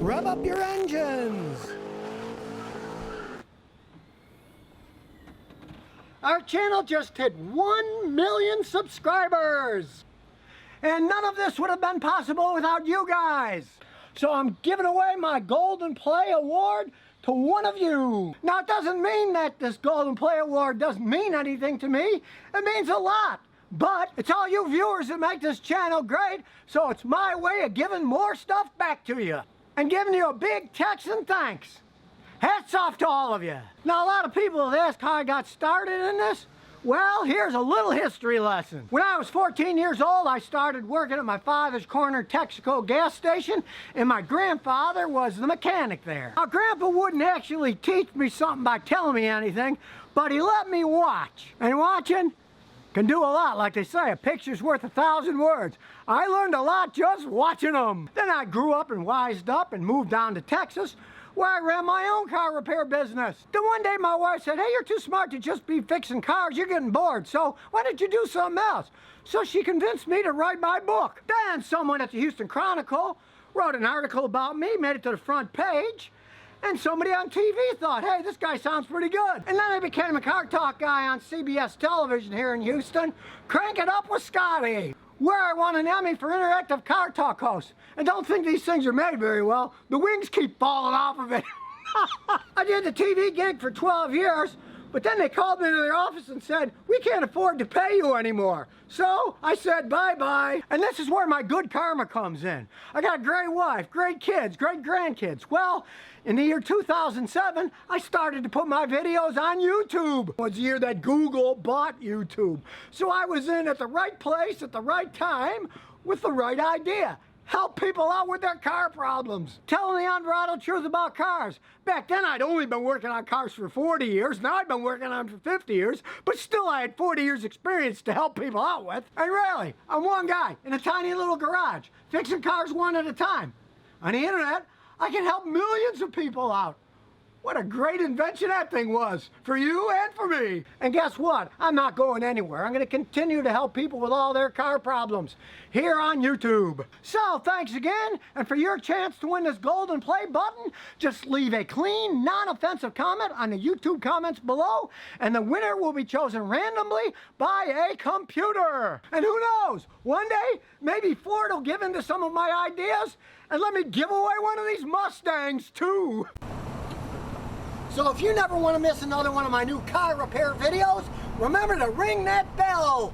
Rev up your engines. Our channel just hit 1 million subscribers. And none of this would have been possible without you guys. So I'm giving away my Golden Play Award to one of you. Now it doesn't mean that this Golden Play Award doesn't mean anything to me. It means a lot. But it's all you viewers that make this channel great, so it's my way of giving more stuff back to you. And giving you a big Texan thanks. Hats off to all of you. Now a lot of people have asked how I got started in this. Well, here's a little history lesson. When I was 14 years old, I started working at my father's corner Texaco gas station, and my grandfather was the mechanic there. Now, Grandpa wouldn't actually teach me something by telling me anything, but he let me watch. And watching can do a lot. Like they say, a picture's worth 1,000 words. I learned a lot just watching them. Then I grew up and wised up and moved down to Texas, where I ran my own car repair business. Then one day my wife said, hey, you're too smart to just be fixing cars, you're getting bored, so why don't you do something else? So she convinced me to write my book. Then someone at the Houston Chronicle wrote an article about me, made it to the front page, and somebody on TV thought, hey, this guy sounds pretty good. And then I became a car talk guy on CBS television here in Houston, Crank It Up with Scotty, where I won an Emmy for interactive car talk host. And don't think these things are made very well. The wings keep falling off of it. I did the TV gig for 12 years, but then they called me into their office and said, we can't afford to pay you anymore. So I said bye-bye. And this is where my good karma comes in. I got a great wife, great kids, great grandkids. Well, in the year 2007, I started to put my videos on YouTube. It was the year that Google bought YouTube. So I was in at the right place at the right time with the right idea. Help people out with their car problems. Telling the unbridled truth about cars. Back then, I'd only been working on cars for 40 years. Now I've been working on them for 50 years. But still, I had 40 years experience to help people out with. And really, I'm one guy in a tiny little garage, fixing cars one at a time. On the internet, I can help millions of people out. What a great invention that thing was, for you and for me. And guess what? I'm not going anywhere. I'm going to continue to help people with all their car problems here on YouTube. So thanks again, and for your chance to win this Golden Play button, just leave a clean, non-offensive comment on the YouTube comments below, and the winner will be chosen randomly by a computer. And who knows, one day, maybe Ford will give in to some of my ideas, and let me give away one of these Mustangs too. So if you never want to miss another one of my new car repair videos, remember to ring that bell.